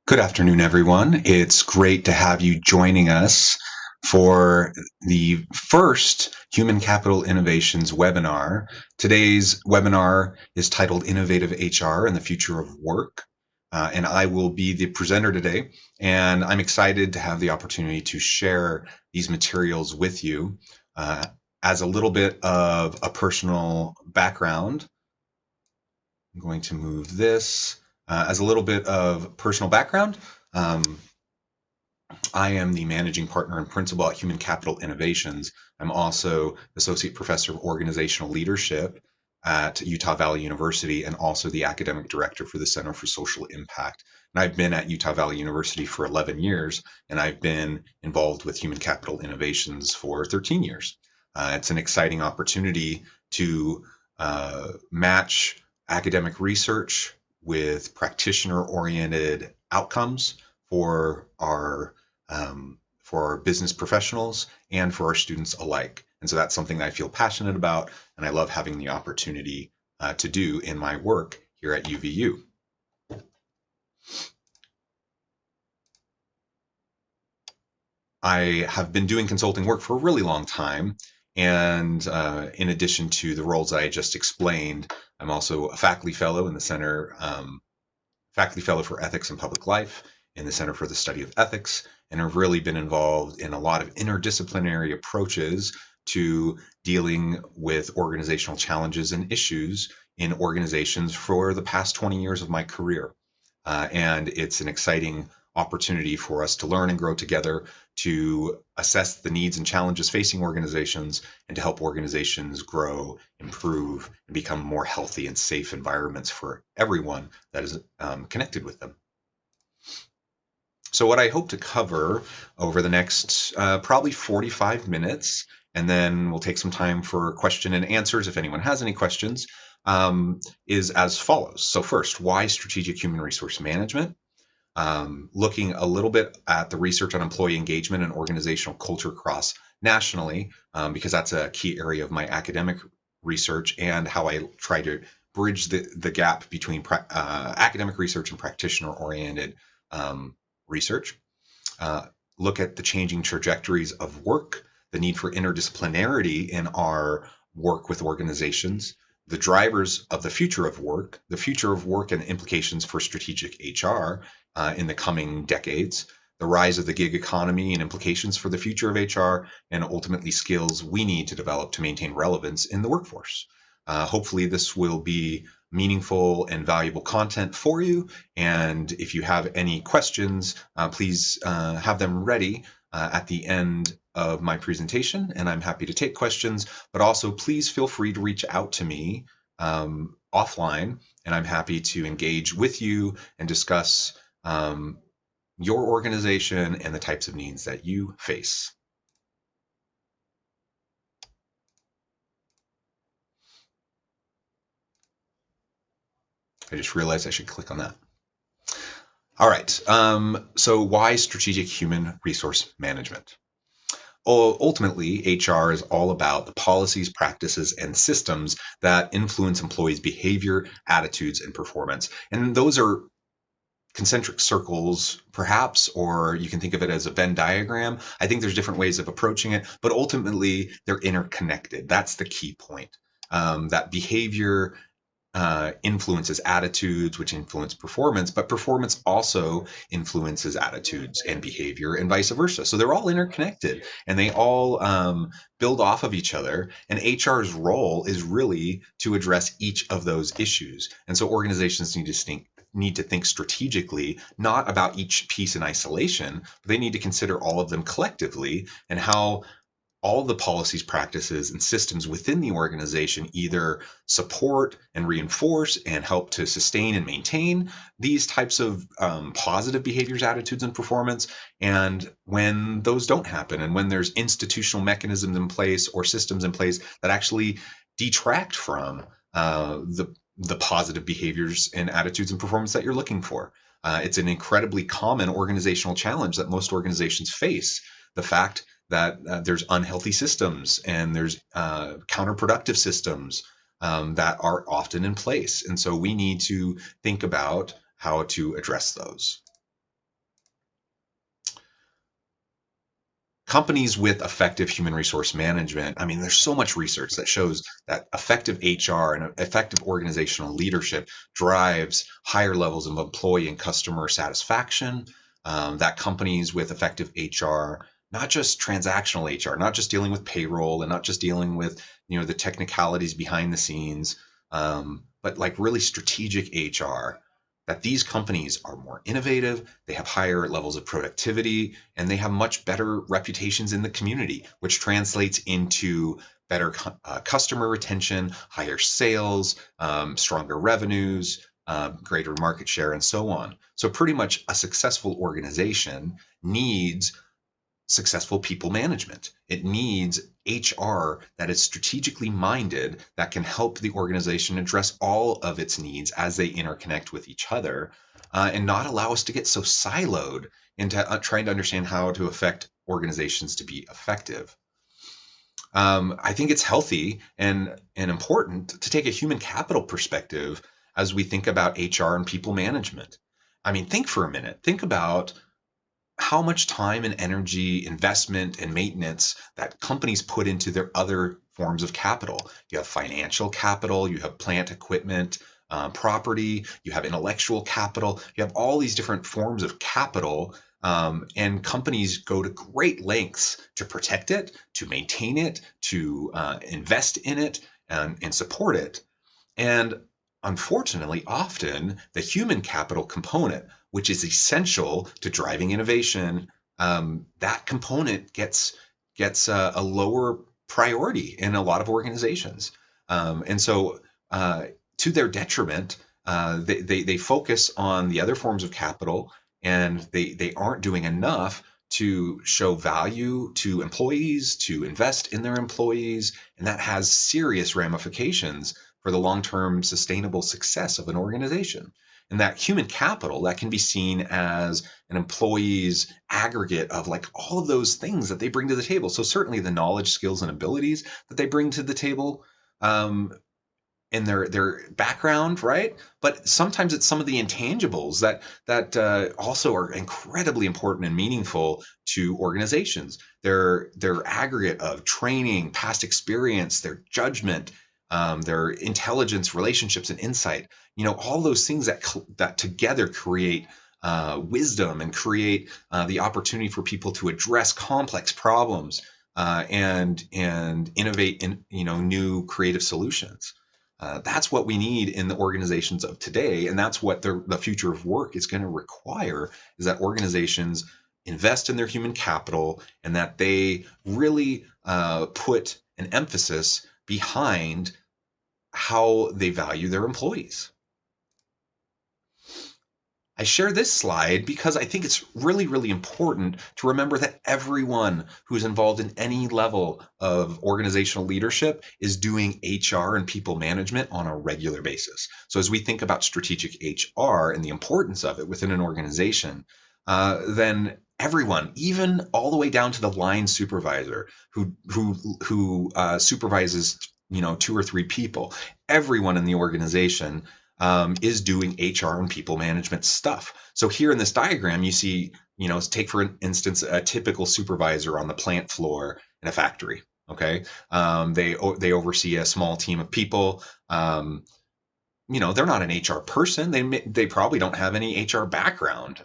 Good afternoon, everyone. It's great to have you joining us for the first Human Capital Innovations webinar. Today's webinar is titled Innovative HR and the Future of Work. And I will be the presenter today. And I'm excited to have the opportunity to share these materials with you. As a little bit of a personal background, I'm going to move this. As a little bit of personal background, um, I am the managing partner and principal at Human Capital Innovations. I'm also associate professor of organizational leadership at Utah Valley University and also the academic director for the Center for Social Impact. And I've been at Utah Valley University for 11 years, and I've been involved with Human Capital Innovations for 13 years. It's an exciting opportunity to match academic research with practitioner-oriented outcomes for our business professionals and for our students alike. And so that's something that I feel passionate about, and I love having the opportunity to do in my work here at UVU. I have been doing consulting work for a really long time, and in addition to the roles that I just explained, I'm also a faculty fellow in the Center, faculty fellow for ethics and public life in the Center for the Study of Ethics, and have really been involved in a lot of interdisciplinary approaches to dealing with organizational challenges and issues in organizations for the past 20 years of my career. And it's an exciting opportunity for us to learn and grow together, to assess the needs and challenges facing organizations, and to help organizations grow, improve, and become more healthy and safe environments for everyone that is connected with them. So what I hope to cover over the next probably 45 minutes, and then we'll take some time for question and answers if anyone has any questions, is as follows. So first, why strategic human resource management? Looking a little bit at the research on employee engagement and organizational culture across nationally, because that's a key area of my academic research and how I try to bridge the gap between academic research and practitioner-oriented research. Look at the changing trajectories of work, the need for interdisciplinarity in our work with organizations, the drivers of the future of work and implications for strategic HR in the coming decades, the rise of the gig economy and implications for the future of HR, and ultimately skills we need to develop to maintain relevance in the workforce. Hopefully this will be meaningful and valuable content for you. And if you have any questions, please have them ready at the end of my presentation, and I'm happy to take questions, but also please feel free to reach out to me offline, and I'm happy to engage with you and discuss your organization and the types of needs that you face. I just realized I should click on that. All right, so why strategic human resource management? Ultimately, HR is all about the policies, practices, and systems that influence employees' behavior, attitudes, and performance. And those are concentric circles, perhaps, or you can think of it as a Venn diagram. I think there's different ways of approaching it, but ultimately they're interconnected. That's the key point. That behavior influences attitudes, which influence performance, but performance also influences attitudes and behavior and vice versa. So they're all interconnected and they all build off of each other. And HR's role is really to address each of those issues. And so organizations need to think strategically, not about each piece in isolation, but they need to consider all of them collectively and how all the policies, practices, and systems within the organization either support and reinforce and help to sustain and maintain these types of positive behaviors, attitudes, and performance. And when those don't happen, and when there's institutional mechanisms in place or systems in place that actually detract from the positive behaviors and attitudes and performance that you're looking for. It's an incredibly common organizational challenge that most organizations face. The fact that there's unhealthy systems and there's counterproductive systems that are often in place. And so we need to think about how to address those. companies with effective human resource management, I mean, there's so much research that shows that effective HR and effective organizational leadership drives higher levels of employee and customer satisfaction. That companies with effective HR, not just transactional HR, not just dealing with payroll and not just dealing with the technicalities behind the scenes, but like really strategic HR, that these companies are more innovative, they have higher levels of productivity, and they have much better reputations in the community, which translates into better customer retention, higher sales, stronger revenues, greater market share, and so on. So pretty much a successful organization needs successful people management. It needs HR that is strategically minded, that can help the organization address all of its needs as they interconnect with each other, and not allow us to get so siloed into trying to understand how to affect organizations to be effective. I think it's healthy and important to take a human capital perspective as we think about HR and people management. I mean, think for a minute. Think about how much time and energy, investment and maintenance that companies put into their other forms of capital. You have financial capital, you have plant equipment, property, you have intellectual capital, you have all these different forms of capital. And companies go to great lengths to protect it, to maintain it, to invest in it, and support it. And unfortunately, often the human capital component, which is essential to driving innovation, that component gets a lower priority in a lot of organizations. And so, to their detriment, they focus on the other forms of capital, and they aren't doing enough to show value to employees, to invest in their employees, and that has serious ramifications for the long-term sustainable success of an organization. And that human capital, that can be seen as an employee's aggregate of like all of those things that they bring to the table. So certainly the knowledge, skills, and abilities that they bring to the table, in their background, right? But sometimes it's some of the intangibles that also are incredibly important and meaningful to organizations. Their aggregate of training, past experience, their judgment, their intelligence, relationships, and insight. All those things that together create wisdom and create the opportunity for people to address complex problems, and innovate in new creative solutions. That's what we need in the organizations of today, and that's what the future of work is going to require, is that organizations invest in their human capital and that they really put an emphasis behind how they value their employees. I share this slide because I think it's really, really important to remember that everyone who's involved in any level of organizational leadership is doing HR and people management on a regular basis. So as we think about strategic HR and the importance of it within an organization, then everyone, even all the way down to the line supervisor who supervises 2 or 3 people, everyone in the organization is doing HR and people management stuff. So here in this diagram, you see, take for instance a typical supervisor on the plant floor in a factory. Okay, they oversee a small team of people. They're not an HR person. They probably don't have any HR background.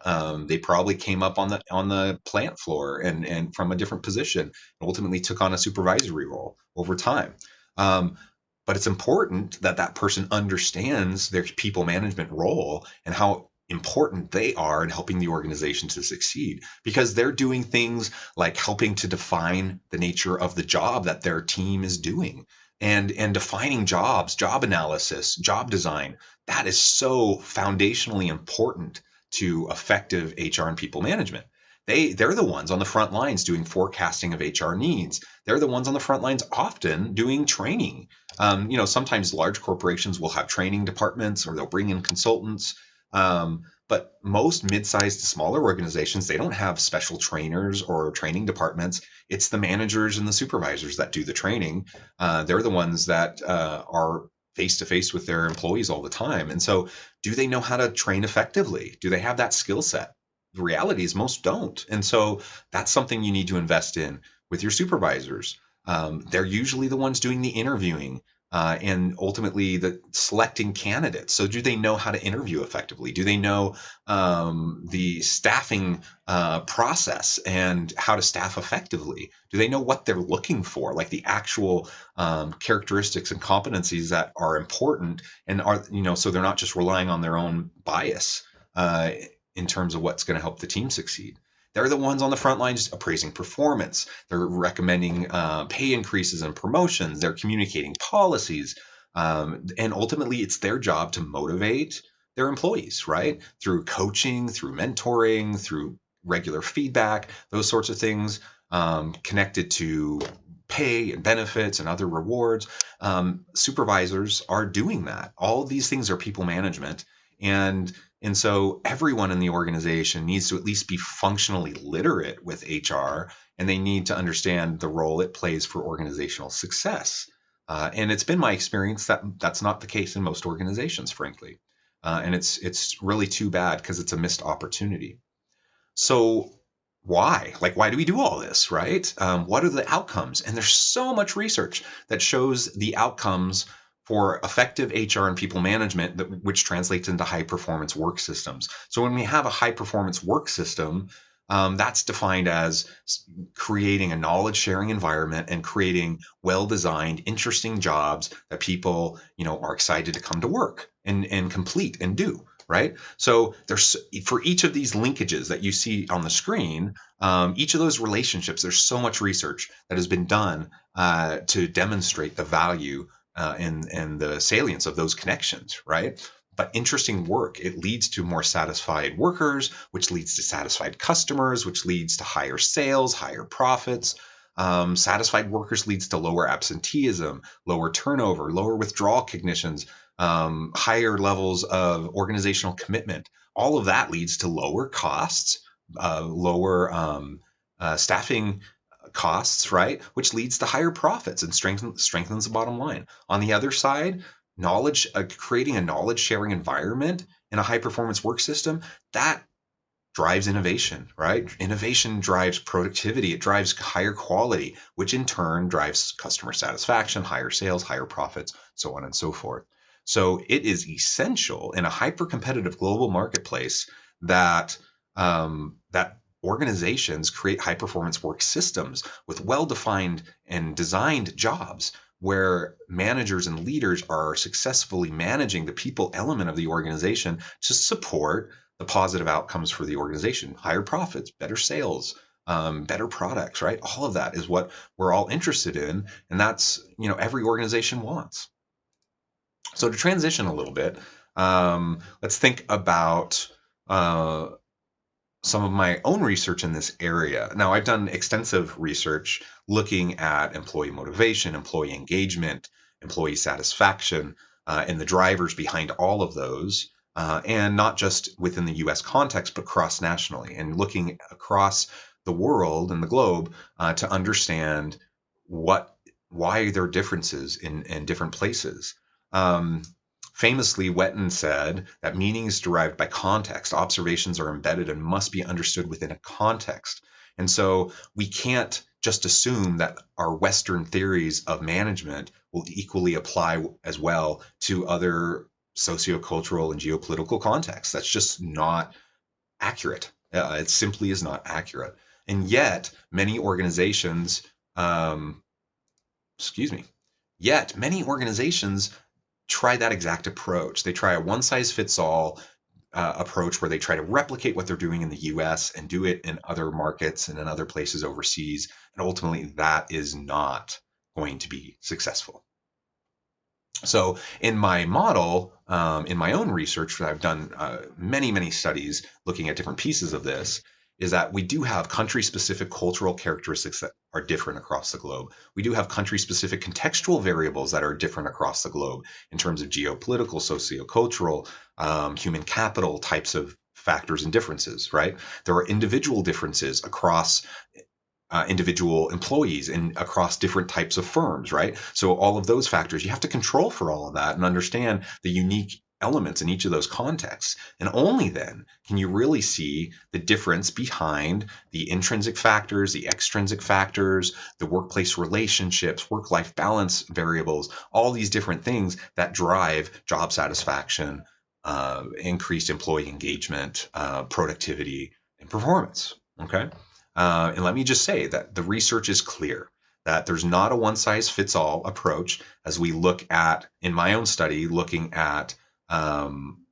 They probably came up on the plant floor and from a different position, and ultimately took on a supervisory role over time. But it's important that that person understands their people management role and how important they are in helping the organization to succeed, because they're doing things like helping to define the nature of the job that their team is doing, and defining jobs, job analysis, job design. That is so foundationally important to effective HR and people management. They're the ones on the front lines doing forecasting of HR needs. They're the ones on the front lines often doing training. Sometimes large corporations will have training departments or they'll bring in consultants. But most mid-sized to smaller organizations, they don't have special trainers or training departments. It's the managers and the supervisors that do the training. They're the ones that are face to face with their employees all the time. And so do they know how to train effectively? Do they have that skill set? the reality is most don't. And so that's something you need to invest in with your supervisors. They're usually the ones doing the interviewing. And ultimately the selecting candidates. So do they know how to interview effectively? Do they know the staffing process and how to staff effectively? Do they know what they're looking for, like the actual characteristics and competencies that are important, and are, so they're not just relying on their own bias uh, in terms of what's going to help the team succeed. They're the ones on the front lines appraising performance. They're recommending pay increases and promotions. They're communicating policies. And ultimately, it's their job to motivate their employees, right? Through coaching, through mentoring, through regular feedback, those sorts of things connected to pay and benefits and other rewards. Supervisors are doing that. All of these things are people management. And so everyone in the organization needs to at least be functionally literate with HR, and they need to understand the role it plays for organizational success. And it's been my experience that that's not the case in most organizations, frankly. And it's really too bad because it's a missed opportunity. So why? Like, why do we do all this, right? What are the outcomes? And there's so much research that shows the outcomes for effective HR and people management, which translates into high performance work systems. So when we have a high performance work system, that's defined as creating a knowledge sharing environment and creating well designed, interesting jobs that people, are excited to come to work and complete and do. Right. So there's, for each of these linkages that you see on the screen, each of those relationships, there's so much research that has been done to demonstrate the value and the salience of those connections. Right. But interesting work, it leads to more satisfied workers, which leads to satisfied customers, which leads to higher sales, higher profits. Satisfied workers leads to lower absenteeism, lower turnover, lower withdrawal cognitions, higher levels of organizational commitment. All of that leads to lower costs, lower staffing costs, right? Which leads to higher profits and strengthens the bottom line. On the other side, knowledge, creating a knowledge sharing environment in a high performance work system, that drives innovation, right? Innovation drives productivity. It drives higher quality, which in turn drives customer satisfaction, higher sales, higher profits, so on and so forth. So it is essential in a hyper-competitive global marketplace that that organizations create high-performance work systems with well-defined and designed jobs where managers and leaders are successfully managing the people element of the organization to support the positive outcomes for the organization, higher profits, better sales, better products, right? All of that is what we're all interested in. And that's, every organization wants. So to transition a little bit, let's think about some of my own research in this area. Now, I've done extensive research looking at employee motivation, employee engagement, employee satisfaction, and the drivers behind all of those. And not just within the US context, but cross nationally, and looking across the world and the globe to understand why there are differences in different places. Famously, Wetton said that meaning is derived by context. Observations are embedded and must be understood within a context. And so we can't just assume that our Western theories of management will equally apply as well to other sociocultural and geopolitical contexts. That's just not accurate. It simply is not accurate. And yet, many organizations, yet many organizations try that exact approach. They try a one size fits all approach where they try to replicate what they're doing in the US and do it in other markets and in other places overseas. And ultimately, that is not going to be successful. So in my model, in my own research, I've done many, many studies looking at different pieces of this, is that we do have country-specific cultural characteristics that are different across the globe. We do have country-specific contextual variables that are different across the globe in terms of geopolitical, sociocultural, human capital types of factors and differences, right? There are individual differences across individual employees and across different types of firms, right? So all of those factors, you have to control for all of that and understand the unique elements in each of those contexts. And only then can you really see the difference behind the intrinsic factors, the extrinsic factors, the workplace relationships, work-life balance variables, all these different things that drive job satisfaction, increased employee engagement, productivity, and performance. Okay. And let me just say that the research is clear that there's not a one-size-fits-all approach as we look at, in my own study, um,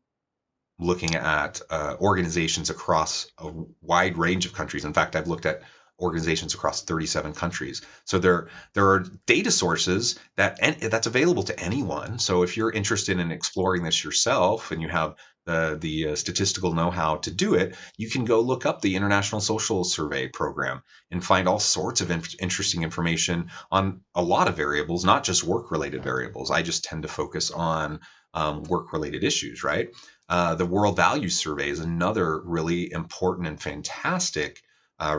looking at organizations across a wide range of countries. In fact, I've looked at organizations across 37 countries. So there are data sources that's available to anyone. So if you're interested in exploring this yourself and you have the statistical know-how to do it, you can go look up the International Social Survey program and find all sorts of interesting information on a lot of variables, not just work-related variables. I just tend to focus on work-related issues, right? The World Values Survey is another really important and fantastic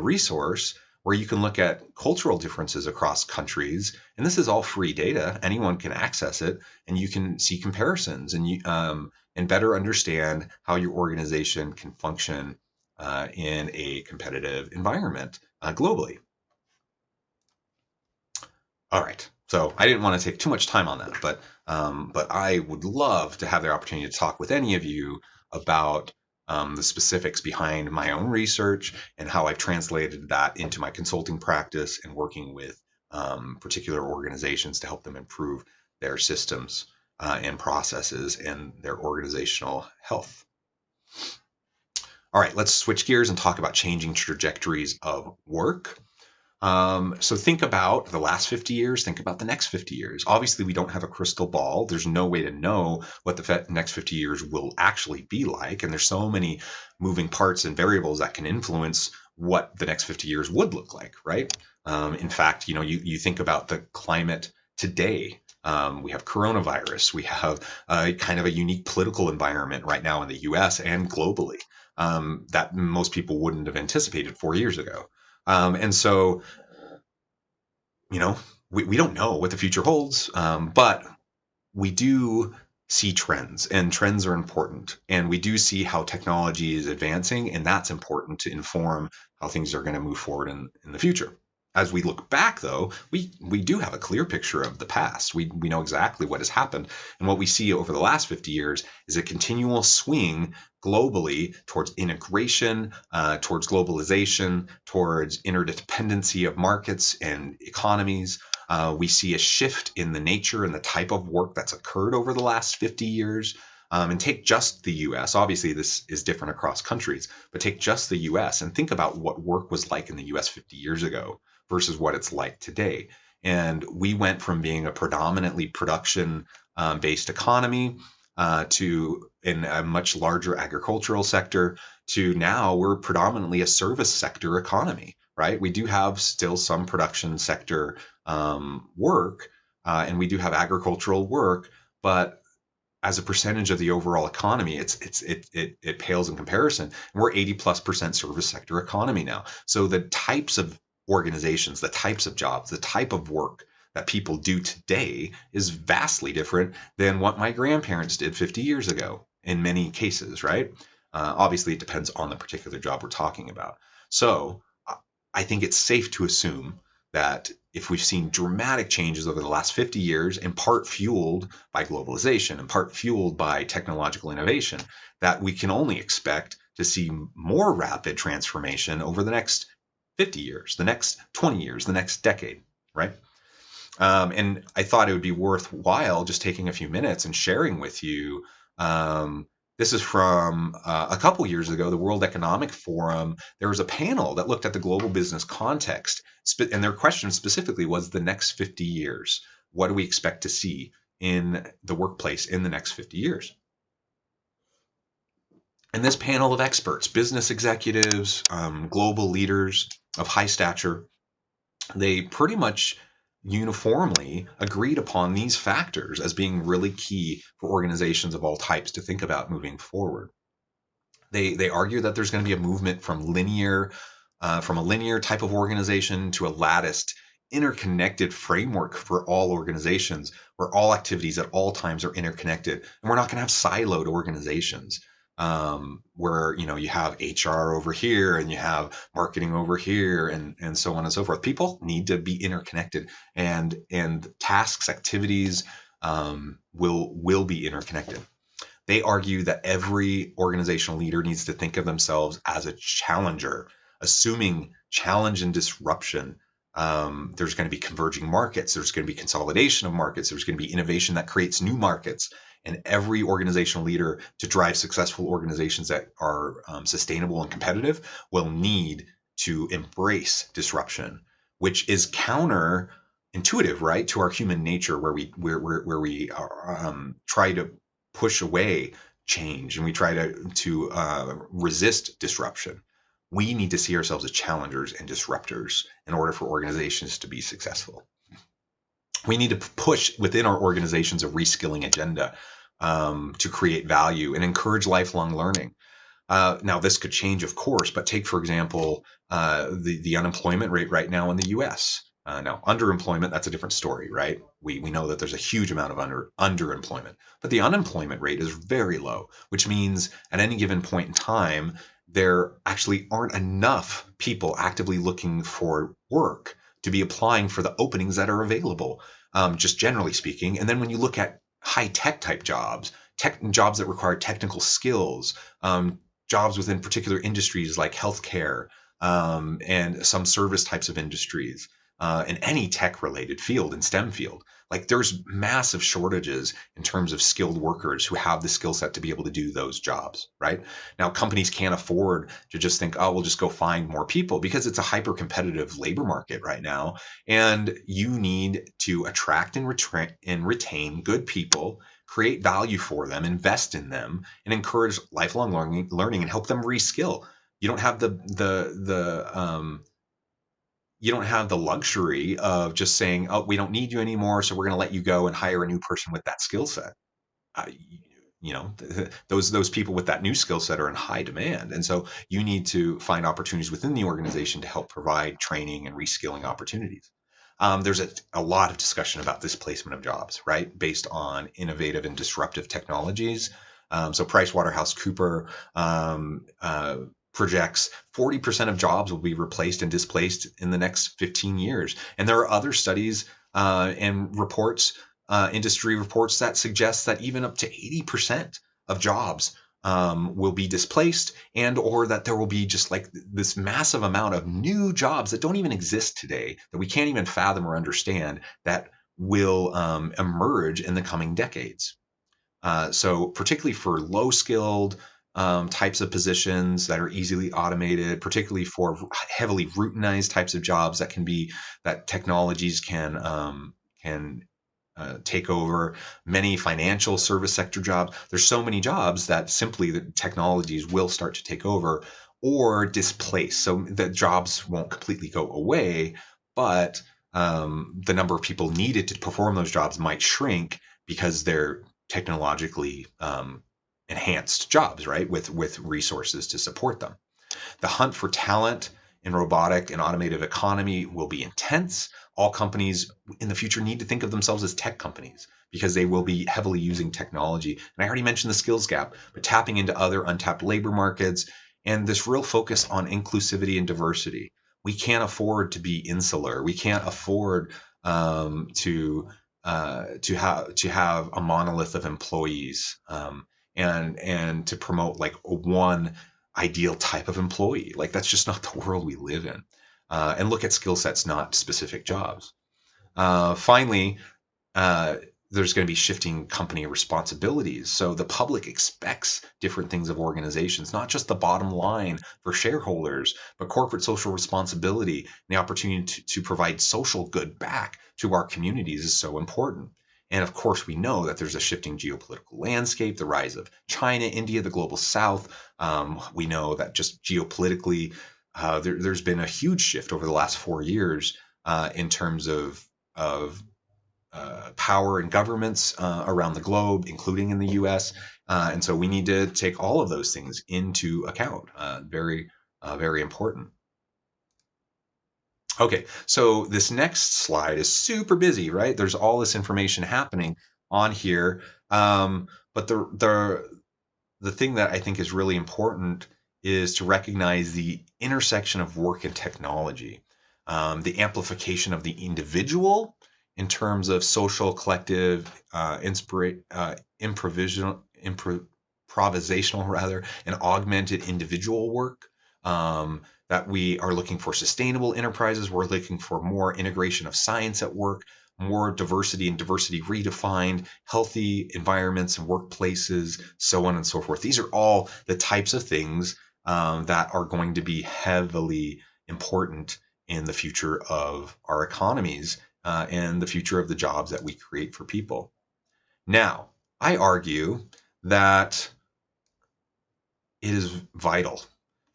resource where you can look at cultural differences across countries. And this is all free data. Anyone can access it, and you can see comparisons and better understand how your organization can function in a competitive environment globally. All right. So I didn't want to take too much time on that, but I would love to have the opportunity to talk with any of you about the specifics behind my own research and how I've translated that into my consulting practice and working with particular organizations to help them improve their systems and processes and their organizational health. All right, let's switch gears and talk about changing trajectories of work. So think about the last 50 years, think about the next 50 years. Obviously, we don't have a crystal ball. There's no way to know what the next 50 years will actually be like. And there's so many moving parts and variables that can influence what the next 50 years would look like, right? In fact, you think about the climate today. We have coronavirus. We have kind of a unique political environment right now in the US and globally that most people wouldn't have anticipated 4 years ago. And so, we don't know what the future holds, but we do see trends, and trends are important. And we do see how technology is advancing, and that's important to inform how things are going to move forward in the future. As we look back, though, we do have a clear picture of the past. We know exactly what has happened. And what we see over the last 50 years is a continual swing globally towards integration, towards globalization, towards interdependency of markets and economies. We see a shift in the nature and the type of work that's occurred over the last 50 years. And take just the US. Obviously, this is different across countries, but take just the US and think about what work was like in the US 50 years ago versus what it's like today. And we went from being a predominantly production based economy to in a much larger agricultural sector to now we're predominantly a service sector economy, right? We do have still some production sector work and we do have agricultural work, but as a percentage of the overall economy, it pales in comparison. And we're 80+% service sector economy now. So the types of organizations, the types of jobs, the type of work that people do today is vastly different than what my grandparents did 50 years ago in many cases, right? Obviously, it depends on the particular job we're talking about. So I think it's safe to assume that if we've seen dramatic changes over the last 50 years, in part fueled by globalization, in part fueled by technological innovation, that we can only expect to see more rapid transformation over the next 50 years, the next 20 years, the next decade, right? And I thought it would be worthwhile just taking a few minutes and sharing with you. This is from a couple years ago, the World Economic Forum. There was a panel that looked at the global business context, and their question specifically was the next 50 years. What do we expect to see in the workplace in the next 50 years? And this panel of experts, business executives, global leaders of high stature, they pretty much uniformly agreed upon these factors as being really key for organizations of all types to think about moving forward. They argue that there's going to be a movement from a linear type of organization to a latticed interconnected framework for all organizations where all activities at all times are interconnected. And we're not going to have siloed organizations where, you have HR over here and you have marketing over here and so on and so forth. People need to be interconnected, and tasks, activities will be interconnected. They argue that every organizational leader needs to think of themselves as a challenger, assuming challenge and disruption. There's going to be converging markets. There's going to be consolidation of markets. There's going to be innovation that creates new markets. And every organizational leader, to drive successful organizations that are sustainable and competitive, will need to embrace disruption, which is counterintuitive, right, to our human nature, where we are, try to push away change and we try to resist disruption. We need to see ourselves as challengers and disruptors in order for organizations to be successful. We need to push within our organizations a reskilling agenda to create value and encourage lifelong learning. Now, this could change, of course, but take, for example, the unemployment rate right now in the U.S. Now, underemployment, that's a different story, right? We know that there's a huge amount of underemployment, but the unemployment rate is very low, which means at any given point in time, there actually aren't enough people actively looking for work to be applying for the openings that are available, just generally speaking. And then when you look at high-tech type jobs, jobs that require technical skills, jobs within particular industries like healthcare and some service types of industries, in any tech related field and STEM field. Like, there's massive shortages in terms of skilled workers who have the skill set to be able to do those jobs, right? Now, companies can't afford to just think, oh, we'll just go find more people, because it's a hyper competitive labor market right now. And you need to attract and retain good people, create value for them, invest in them, and encourage lifelong learning and help them reskill. You don't have you don't have the luxury of just saying, oh, we don't need you anymore, so we're going to let you go and hire a new person with that skill set. Uh, those people with that new skill set are in high demand, and so you need to find opportunities within the organization to help provide training and reskilling opportunities. There's a lot of discussion about displacement of jobs, right, based on innovative and disruptive technologies. So PricewaterhouseCooper projects 40% of jobs will be replaced and displaced in the next 15 years. And there are other studies and reports, industry reports, that suggest that even up to 80% of jobs will be displaced, and or that there will be just like this massive amount of new jobs that don't even exist today, that we can't even fathom or understand, that will emerge in the coming decades. So particularly for low skilled types of positions that are easily automated, particularly for heavily routinized types of jobs that technologies can take over, many financial service sector jobs. There's so many jobs that simply the technologies will start to take over or displace. So the jobs won't completely go away, but the number of people needed to perform those jobs might shrink because they're technologically enhanced jobs, right, with resources to support them. The hunt for talent in robotic and automated economy will be intense. All companies in the future need to think of themselves as tech companies, because they will be heavily using technology. And I already mentioned the skills gap, but tapping into other untapped labor markets and this real focus on inclusivity and diversity. We can't afford to be insular. We can't afford to have a monolith of employees, and to promote like one ideal type of employee. Like, that's just not the world we live in. And look at skill sets, not specific jobs. Finally, there's going to be shifting company responsibilities. So the public expects different things of organizations, not just the bottom line for shareholders, but corporate social responsibility and the opportunity to provide social good back to our communities is so important. And of course, we know that there's a shifting geopolitical landscape, the rise of China, India, the global south. We know that just geopolitically, there's been a huge shift over the last 4 years in terms of power and governments around the globe, including in the U.S. And so we need to take all of those things into account. Very important. Okay, so this next slide is super busy, right? There's all this information happening on here, but the thing that I think is really important is to recognize the intersection of work and technology, the amplification of the individual in terms of social, collective, improvisational rather, and augmented individual work. That we are looking for sustainable enterprises. We're looking for more integration of science at work, more diversity and diversity redefined, healthy environments and workplaces, so on and so forth. These are all the types of things that are going to be heavily important in the future of our economies and the future of the jobs that we create for people. Now, I argue that it is vital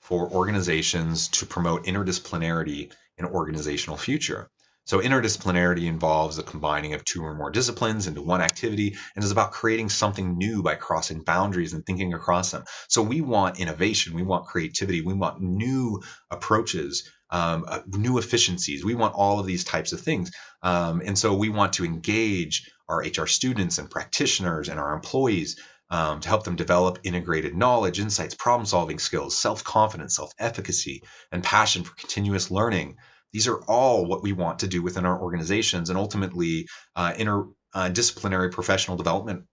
for organizations to promote interdisciplinarity in organizational future. So interdisciplinarity involves the combining of two or more disciplines into one activity and is about creating something new by crossing boundaries and thinking across them. So we want innovation, we want creativity, we want new approaches, new efficiencies. We want all of these types of things. And so we want to engage our HR students and practitioners and our employees to help them develop integrated knowledge, insights, problem solving skills, self confidence, self efficacy, and passion for continuous learning. These are all what we want to do within our organizations, and ultimately, interdisciplinary professional development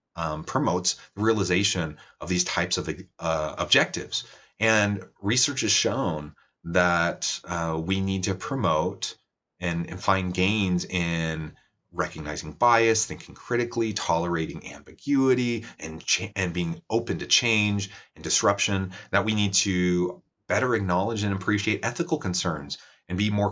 promotes the realization of these types of objectives. And research has shown that we need to promote and find gains in recognizing bias, thinking critically, tolerating ambiguity, and being open to change and disruption. That we need to better acknowledge and appreciate ethical concerns and be more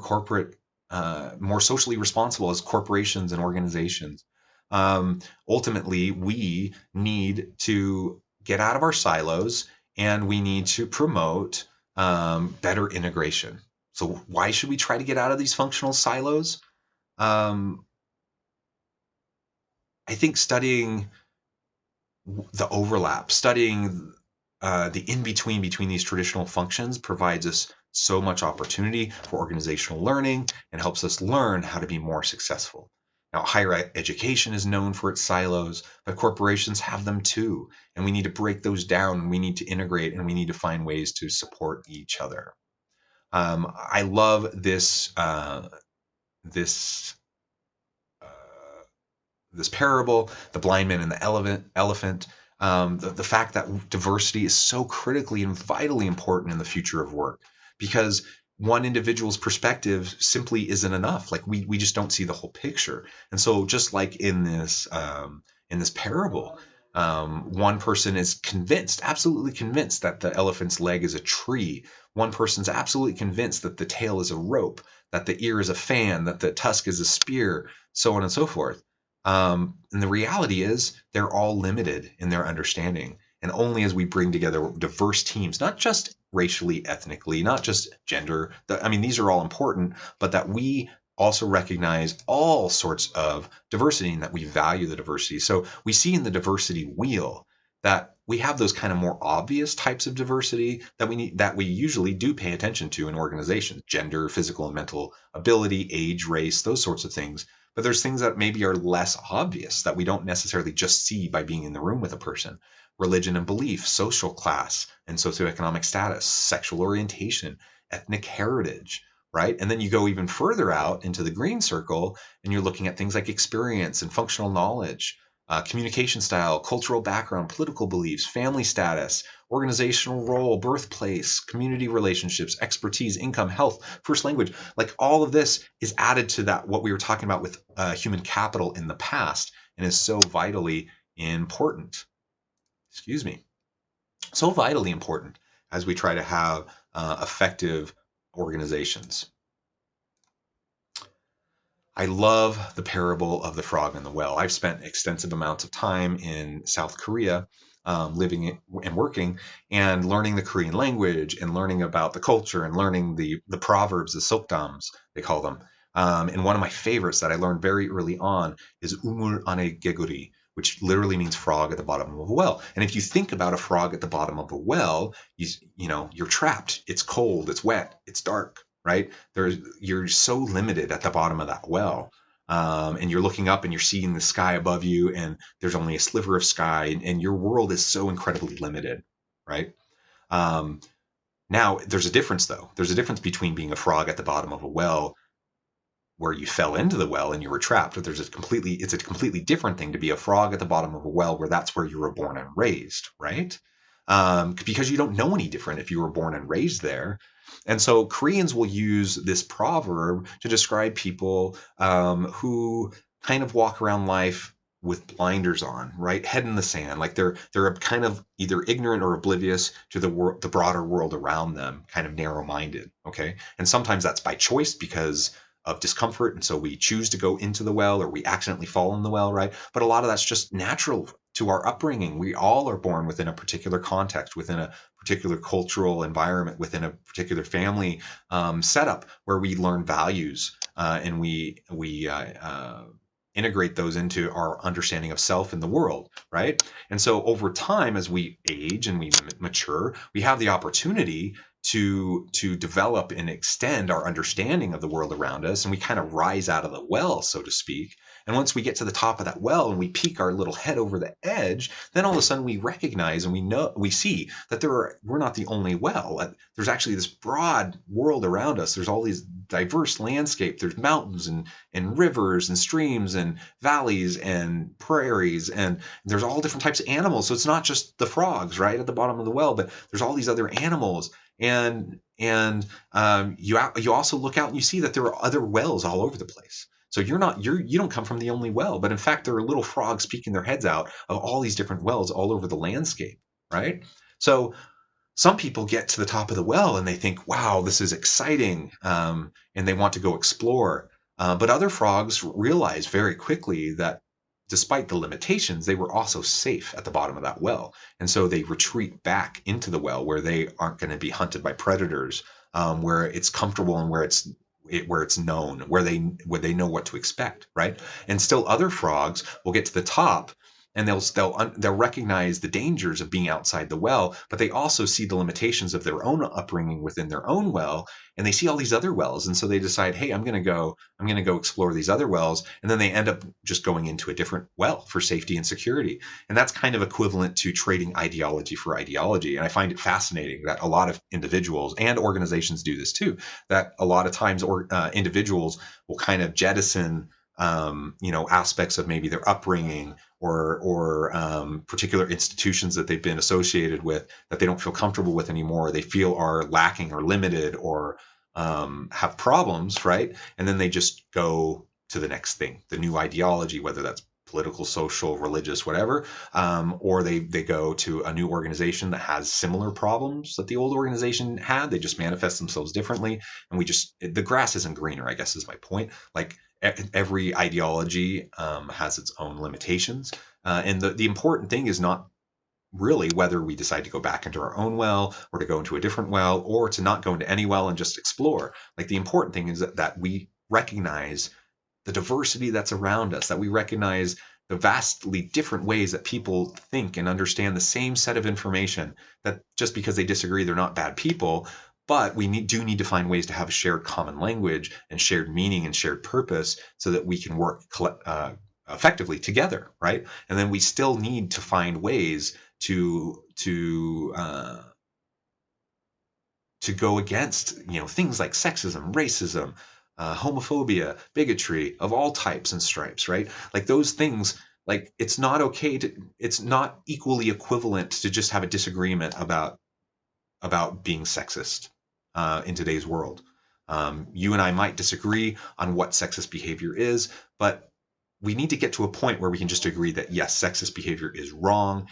more socially responsible as corporations and organizations. Ultimately, we need to get out of our silos and we need to promote better integration. So, why should we try to get out of these functional silos? Um, I think studying the overlap, studying the in between these traditional functions provides us so much opportunity for organizational learning and helps us learn how to be more successful. Now, higher education is known for its silos, but corporations have them too. And we need to break those down, and we need to integrate, and we need to find ways to support each other. I love this uh, this parable, the blind man and the elephant, the fact that diversity is so critically and vitally important in the future of work because one individual's perspective simply isn't enough. Like we just don't see the whole picture. And so just like in this parable, one person is convinced, absolutely convinced that the elephant's leg is a tree. One person's absolutely convinced that the tail is a rope, that the ear is a fan, that the tusk is a spear, so on and so forth. And the reality is, they're all limited in their understanding. And only as we bring together diverse teams, not just racially, ethnically, not just gender, I mean, these are all important, but that we also recognize all sorts of diversity and that we value the diversity. So we see in the diversity wheel that we have those kind of more obvious types of diversity that we usually do pay attention to in organizations: gender, physical and mental ability, age, race, those sorts of things. But there's things that maybe are less obvious that we don't necessarily just see by being in the room with a person: religion and belief, social class and socioeconomic status, sexual orientation, ethnic heritage, right? And then you go even further out into the green circle and you're looking at things like experience and functional knowledge, communication style, cultural background, political beliefs, family status, organizational role, birthplace, community relationships, expertise, income, health, first language. Like all of this is added to that, what we were talking about with human capital in the past, and is so vitally important. Excuse me. So vitally important as we try to have effective organizations. I love the parable of the frog and the well. I've spent extensive amounts of time in South Korea, living and working, and learning the Korean language, and learning about the culture, and learning the proverbs, the sokdams, they call them. And one of my favorites that I learned very early on is umul ane geguri, which literally means frog at the bottom of a well. And if you think about a frog at the bottom of a well, you know, you're trapped. It's cold, it's wet, it's dark, right? You're so limited at the bottom of that well. And you're looking up and you're seeing the sky above you, and there's only a sliver of sky, and your world is so incredibly limited, right? Um, Now, there's a difference, though. There's a difference between being a frog at the bottom of a well where you fell into the well and you were trapped. It's a completely different thing to be a frog at the bottom of a well where that's where you were born and raised, right? Because you don't know any different if you were born and raised there. And so Koreans will use this proverb to describe people who kind of walk around life with blinders on, right? Head in the sand, like they're kind of either ignorant or oblivious to the broader world around them, kind of narrow-minded. Okay, and sometimes that's by choice because of discomfort, and so we choose to go into the well, or we accidentally fall in the well, right? But a lot of that's just natural to our upbringing. We all are born within a particular context, within a particular cultural environment, within a particular family setup where we learn values, and we integrate those into our understanding of self in the world, right? And so over time, as we age and we mature, we have the opportunity to develop and extend our understanding of the world around us, and we kind of rise out of the well, so to speak. And once we get to the top of that well and we peek our little head over the edge, then all of a sudden we recognize and we see that we're not the only well. There's actually this broad world around us. There's all these diverse landscape. There's mountains and rivers and streams and valleys and prairies, and there's all different types of animals. So it's not just the frogs right at the bottom of the well, but there's all these other animals. You also look out and you see that there are other wells all over the place. So you don't come from the only well, but in fact there are little frogs peeking their heads out of all these different wells all over the landscape, right? So some people get to the top of the well and they think, wow, this is exciting, and they want to go explore. But other frogs realize very quickly that despite the limitations, they were also safe at the bottom of that well. And so they retreat back into the well where they aren't going to be hunted by predators, where it's comfortable and where it's known, where they know what to expect, right? And still other frogs will get to the top and they'll recognize the dangers of being outside the well, but they also see the limitations of their own upbringing within their own well, and they see all these other wells, and so they decide, hey, I'm going to go explore these other wells, and then they end up just going into a different well for safety and security. And that's kind of equivalent to trading ideology for ideology. And I find it fascinating that a lot of individuals and organizations do this too, that a lot of times individuals will kind of jettison aspects of maybe their upbringing or particular institutions that they've been associated with that they don't feel comfortable with anymore, they feel are lacking or limited or have problems, right? And then they just go to the next thing, the new ideology, whether that's political, social, religious, whatever, or they go to a new organization that has similar problems that the old organization had. They just manifest themselves differently, and the grass isn't greener, I guess is my point. Like every ideology has its own limitations, and the important thing is not really whether we decide to go back into our own well or to go into a different well or to not go into any well and just explore. Like the important thing is that we recognize the diversity that's around us, that we recognize the vastly different ways that people think and understand the same set of information, that just because they disagree, they're not bad people. But we do need to find ways to have a shared common language and shared meaning and shared purpose so that we can work effectively together, right? And then we still need to find ways to go against things like sexism, racism, homophobia, bigotry of all types and stripes, right? Like those things, like it's not equally equivalent to just have a disagreement about being sexist in today's world. You and I might disagree on what sexist behavior is, but we need to get to a point where we can just agree that yes, sexist behavior is wrong.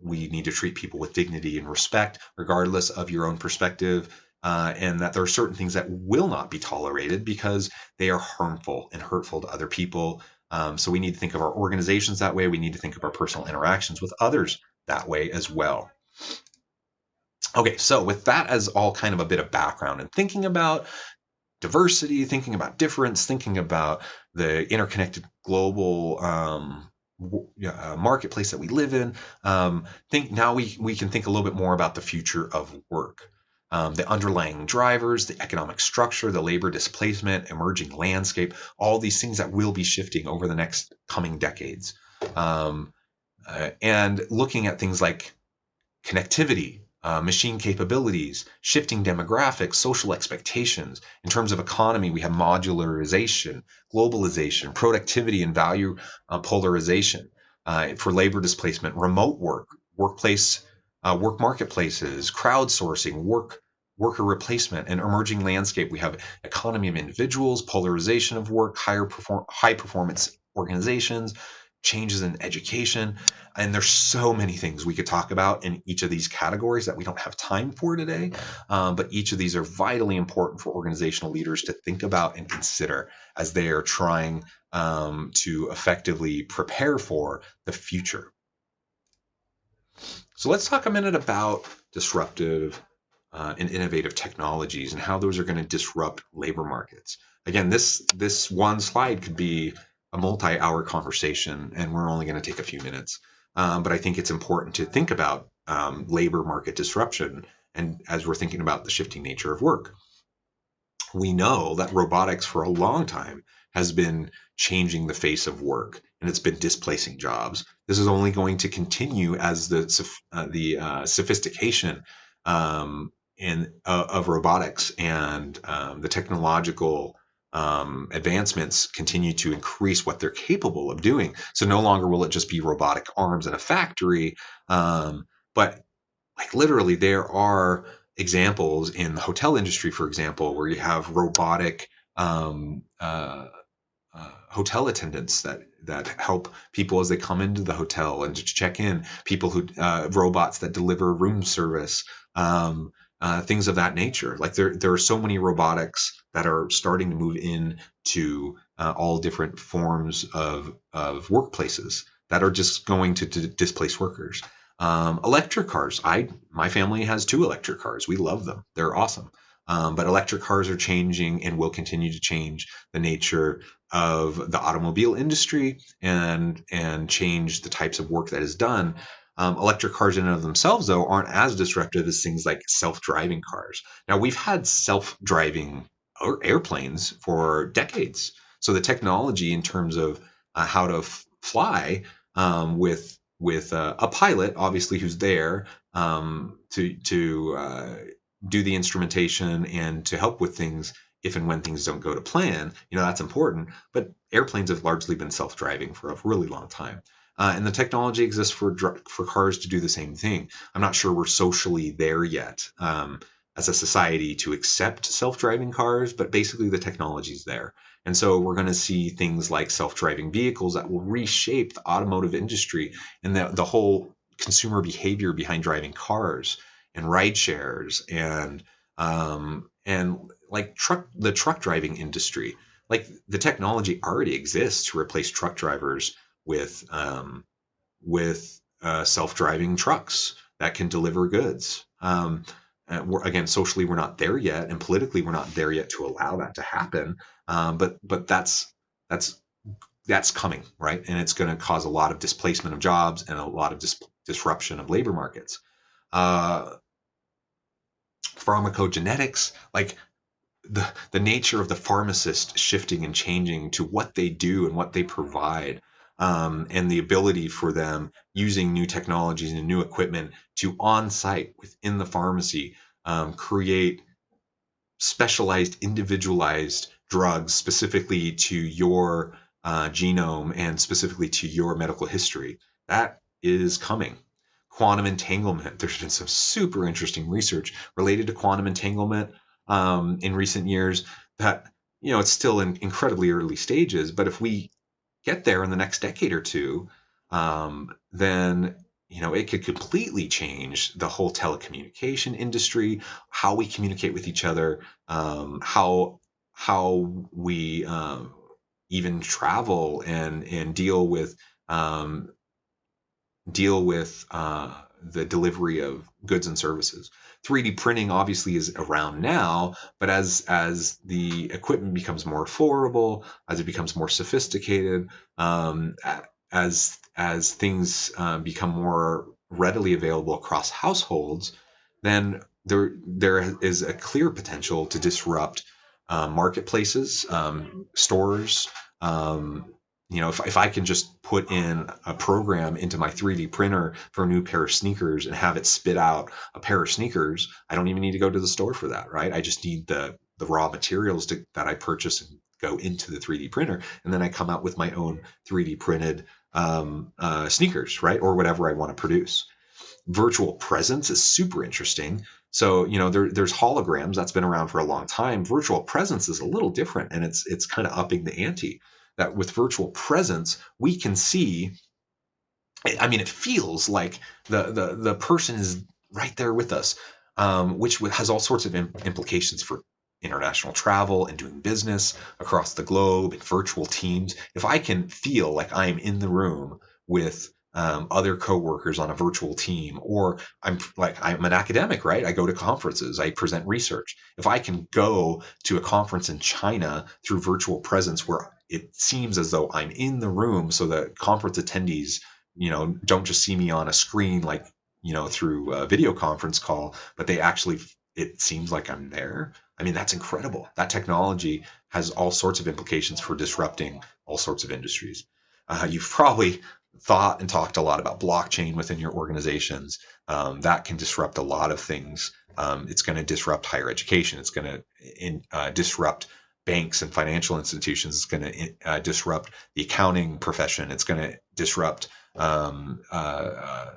We need to treat people with dignity and respect, regardless of your own perspective, and that there are certain things that will not be tolerated because they are harmful and hurtful to other people. So we need to think of our organizations that way. We need to think of our personal interactions with others that way as well. Okay, so with that as all kind of a bit of background and thinking about diversity, thinking about difference, thinking about the interconnected global marketplace that we live in, think now we can think a little bit more about the future of work. the underlying drivers, the economic structure, the labor displacement, emerging landscape, all these things that will be shifting over the next coming decades. And looking at things like connectivity, machine capabilities, shifting demographics, social expectations. In terms of economy, we have modularization, globalization, productivity and value polarization. For labor displacement, remote work, work marketplaces, crowdsourcing, worker replacement, and emerging landscape. We have economy of individuals, polarization of work, high performance organizations, changes in education. And there's so many things we could talk about in each of these categories that we don't have time for today. But each of these are vitally important for organizational leaders to think about and consider as they are trying to effectively prepare for the future. So let's talk a minute about disruptive and innovative technologies and how those are going to disrupt labor markets. Again, this one slide could be a multi-hour conversation, and we're only going to take a few minutes. But I think it's important to think about labor market disruption, and as we're thinking about the shifting nature of work. We know that robotics for a long time has been changing the face of work, and it's been displacing jobs. This is only going to continue as the sophistication of robotics and the technological advancements continue to increase what they're capable of doing. So no longer will it just be robotic arms in a factory, but like literally there are examples in the hotel industry, for example, where you have robotic hotel attendants that help people as they come into the hotel and to check in. People who robots that deliver room service, things of that nature. Like there are so many robotics that are starting to move into all different forms of workplaces that are just going to displace workers. Electric cars. My family has 2 electric cars. We love them. They're awesome. But electric cars are changing and will continue to change the nature of the automobile industry and change the types of work that is done. Electric cars in and of themselves, though, aren't as disruptive as things like self-driving cars. Now, we've had self-driving airplanes for decades. So the technology in terms of how to fly with a pilot, obviously, who's there to do the instrumentation and to help with things if and when things don't go to plan, that's important. But airplanes have largely been self-driving for a really long time. And the technology exists for cars to do the same thing. I'm not sure we're socially there yet as a society to accept self-driving cars, but basically the technology's there. And so we're going to see things like self-driving vehicles that will reshape the automotive industry and the whole consumer behavior behind driving cars and ride shares and like the truck driving industry. Like the technology already exists to replace truck drivers with self-driving trucks that can deliver goods. Again, socially, we're not there yet, and politically, we're not there yet to allow that to happen. But that's coming, right? And it's going to cause a lot of displacement of jobs and a lot of disruption of labor markets. Pharmacogenetics, like the nature of the pharmacist shifting and changing to what they do and what they provide, and the ability for them using new technologies and new equipment to on-site within the pharmacy create specialized, individualized drugs specifically to your genome and specifically to your medical history. That is coming. Quantum entanglement. There's been some super interesting research related to quantum entanglement in recent years that, it's still in incredibly early stages, but if we get there in the next decade or two, then it could completely change the whole telecommunication industry, how we communicate with each other, how we even travel and deal with the delivery of goods and services. 3D printing obviously is around now, but as the equipment becomes more affordable, as it becomes more sophisticated, as things become more readily available across households, then there is a clear potential to disrupt marketplaces, stores. If I can just put in a program into my 3D printer for a new pair of sneakers and have it spit out a pair of sneakers, I don't even need to go to the store for that, right? I just need the raw materials that I purchase and go into the 3D printer, and then I come out with my own 3D printed sneakers, right, or whatever I want to produce. Virtual presence is super interesting. So, there's holograms that's been around for a long time. Virtual presence is a little different, and it's kind of upping the ante. That with virtual presence, we can see. I mean, it feels like the person is right there with us, which has all sorts of implications for international travel and doing business across the globe and virtual teams. If I can feel like I'm in the room with other coworkers on a virtual team, or I'm an academic, right? I go to conferences, I present research. If I can go to a conference in China through virtual presence where it seems as though I'm in the room, so that conference attendees don't just see me on a screen like, through a video conference call, but it seems like I'm there. I mean, that's incredible. That technology has all sorts of implications for disrupting all sorts of industries. You've probably thought and talked a lot about blockchain within your organizations. That can disrupt a lot of things. It's going to disrupt higher education. It's going to disrupt banks and financial institutions. It's going to disrupt the accounting profession. It's going to disrupt the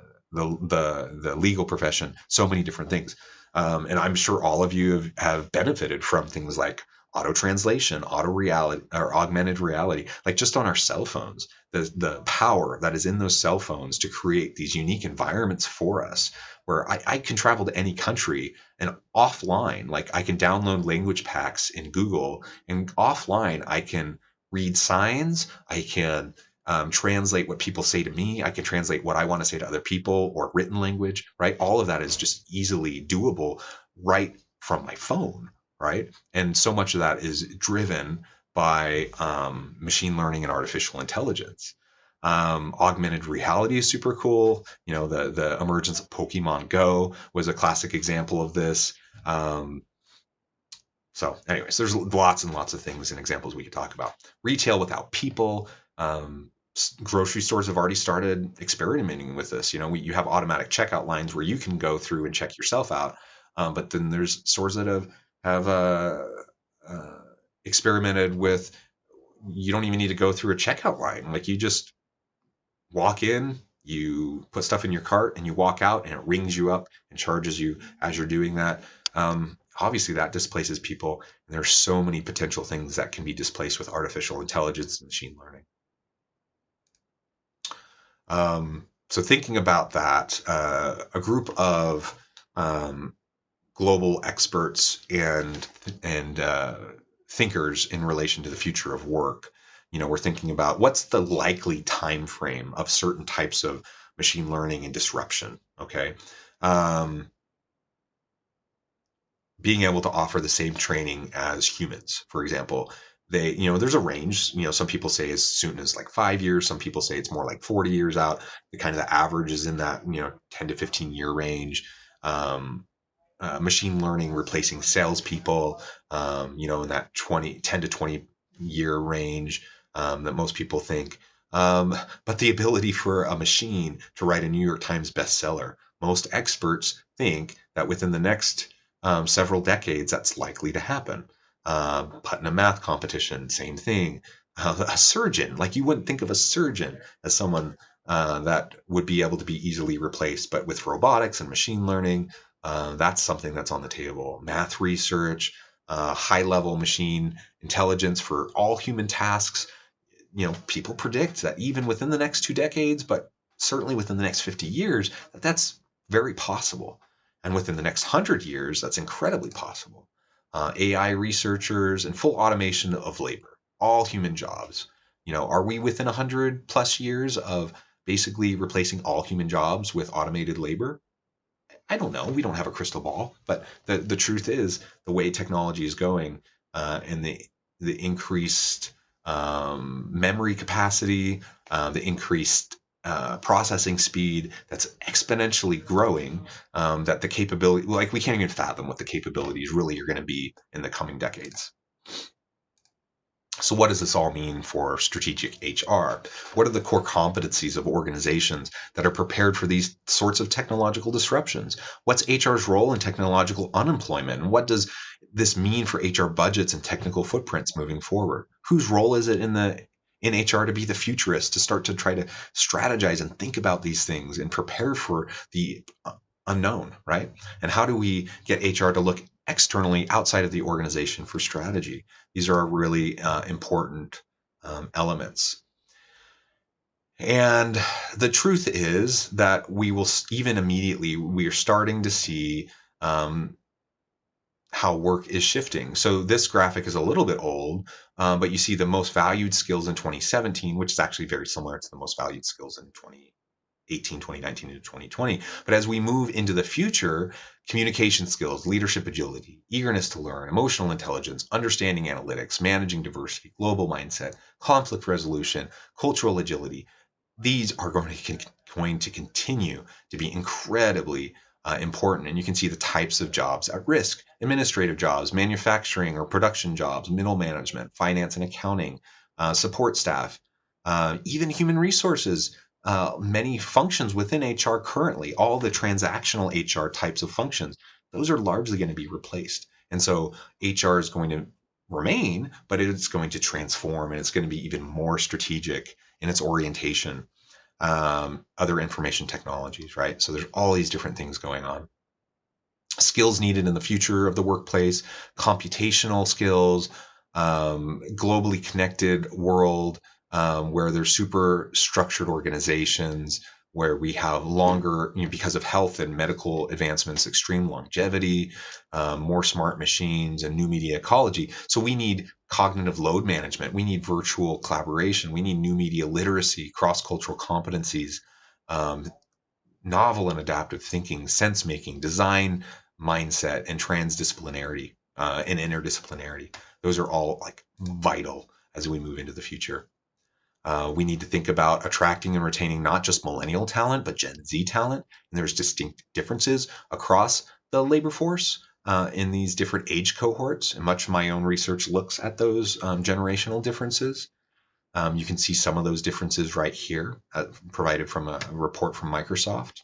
legal profession. So many different things, and I'm sure all of you have benefited from things like auto translation, auto reality, or augmented reality. Like just on our cell phones, the power that is in those cell phones to create these unique environments for us, where I can travel to any country and offline, like I can download language packs in Google, and offline I can read signs, I can translate what people say to me. I can translate what I want to say to other people, or written language, right? All of that is just easily doable right from my phone, right? And so much of that is driven by machine learning and artificial intelligence. Augmented reality is super cool. The emergence of Pokemon Go was a classic example of this. So anyways, there's lots and lots of things and examples we could talk about. Retail without people. Grocery stores have already started experimenting with this. You have automatic checkout lines where you can go through and check yourself out. But then there's stores that have experimented with, you don't even need to go through a checkout line. Like you just walk in, you put stuff in your cart, and you walk out, and it rings you up and charges you as you're doing that. Obviously, that displaces people, and there's so many potential things that can be displaced with artificial intelligence and machine learning. So thinking about that, a group of global experts and thinkers in relation to the future of work, we're thinking about what's the likely time frame of certain types of machine learning and disruption. Okay. Being able to offer the same training as humans, for example, there's a range. Some people say as soon as like 5 years. Some people say it's more like 40 years out. The average is in that 10 to 15 year range. Machine learning replacing salespeople, in that 10 to 20 year range, that most people think. But the ability for a machine to write a New York Times bestseller, most experts think that within the next several decades, that's likely to happen. Putnam math competition, same thing. A surgeon, like you wouldn't think of a surgeon as someone that would be able to be easily replaced, but with robotics and machine learning, that's something that's on the table. Math research, high-level machine intelligence for all human tasks. People predict that even within the next 2 decades, but certainly within the next 50 years, that's very possible. And within the next 100 years, that's incredibly possible. AI researchers and full automation of labor, all human jobs. Are we within 100 plus years of basically replacing all human jobs with automated labor? I don't know. We don't have a crystal ball, but the truth is the way technology is going, and the increased memory capacity, the increased processing speed that's exponentially growing, that the capability, like we can't even fathom what the capabilities really are going to be in the coming decades. So what does this all mean for strategic HR? What are the core competencies of organizations that are prepared for these sorts of technological disruptions? What's HR's role in technological unemployment? And what does this mean for HR budgets and technical footprints moving forward? Whose role is it in HR to be the futurist, to start to try to strategize and think about these things and prepare for the unknown, right? And how do we get HR to look externally outside of the organization for strategy? These are really important elements. And the truth is that we will, even immediately, we are starting to see how work is shifting. So this graphic is a little bit old, but you see the most valued skills in 2017, which is actually very similar to the most valued skills in 2018, 2019 into 2020. But as we move into the future, communication skills, leadership agility, eagerness to learn, emotional intelligence, understanding analytics, managing diversity, global mindset, conflict resolution, cultural agility, these are going to continue to be incredibly important. And you can see the types of jobs at risk: administrative jobs, manufacturing or production jobs, middle management, finance and accounting, support staff, even human resources. Many functions within HR currently, all the transactional HR types of functions, those are largely going to be replaced. And so HR is going to remain, but it's going to transform, and it's going to be even more strategic in its orientation. Other information technologies, right? So there's all these different things going on. Skills needed in the future of the workplace: computational skills, globally connected world, where there's super structured organizations, where we have longer, because of health and medical advancements, extreme longevity, more smart machines, and new media ecology. So we need cognitive load management. We need virtual collaboration. We need new media literacy, cross-cultural competencies, novel and adaptive thinking, sense making, design mindset, and transdisciplinarity and interdisciplinarity. Those are all like vital as we move into the future. We need to think about attracting and retaining not just millennial talent, but Gen Z talent. And there's distinct differences across the labor force in these different age cohorts. And much of my own research looks at those generational differences. You can see some of those differences right here, provided from a report from Microsoft.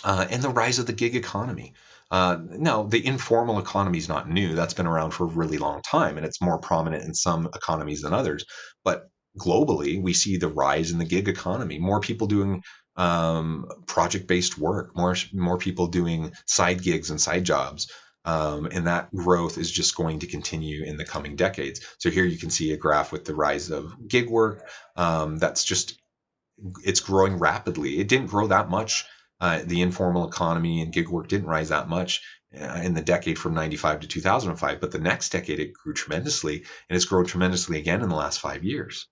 And the rise of the gig economy. Now, the informal economy is not new. That's been around for a really long time, and it's more prominent in some economies than others. But globally, we see the rise in the gig economy. More people doing project-based work, more people doing side gigs and side jobs. And that growth is just going to continue in the coming decades. So here you can see a graph with the rise of gig work. It's growing rapidly. It didn't grow that much. The informal economy and gig work didn't rise that much in the decade from 95 to 2005, but the next decade it grew tremendously, and it's grown tremendously again in the last 5 years.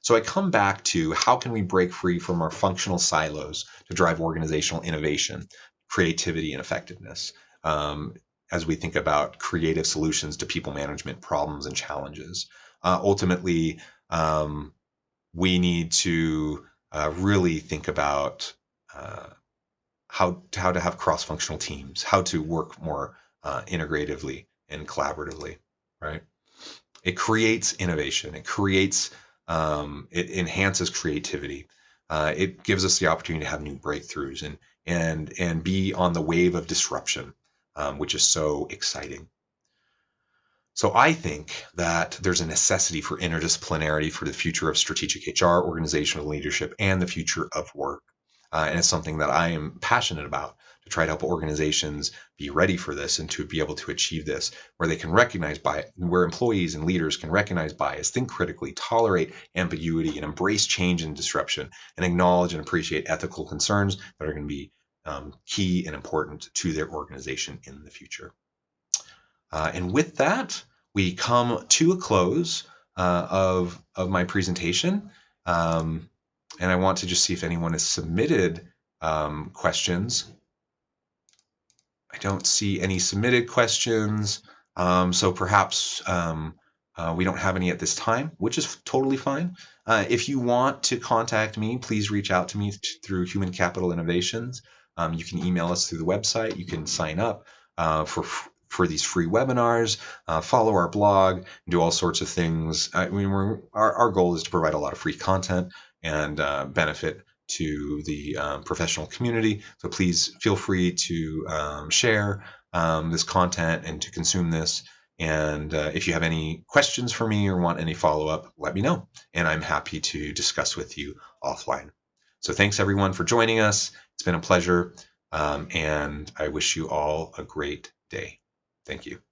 So I come back to, how can we break free from our functional silos to drive organizational innovation, creativity, and effectiveness, as we think about creative solutions to people management problems and challenges. Ultimately, we need to really think about how to have cross-functional teams, how to work more integratively and collaboratively, right? It creates innovation. It enhances creativity. It gives us the opportunity to have new breakthroughs and be on the wave of disruption, which is so exciting. So I think that there's a necessity for interdisciplinarity for the future of strategic HR, organizational leadership, and the future of work. And it's something that I am passionate about, to try to help organizations be ready for this and to be able to achieve this, where they can recognize bias, where employees and leaders can recognize bias, think critically, tolerate ambiguity, and embrace change and disruption, and acknowledge and appreciate ethical concerns that are going to be key and important to their organization in the future. And with that, we come to a close of my presentation. And I want to just see if anyone has submitted questions. I don't see any submitted questions. So perhaps We don't have any at this time, which is totally fine. If you want to contact me, please reach out to me through Human Capital Innovations. You can email us through the website. You can sign up for these free webinars, follow our blog, do all sorts of things. I mean, our goal is to provide a lot of free content and benefit to the professional community. So please feel free to share this content and to consume this. And if you have any questions for me or want any follow-up, let me know. And I'm happy to discuss with you offline. So thanks everyone for joining us. It's been a pleasure. And I wish you all a great day. Thank you.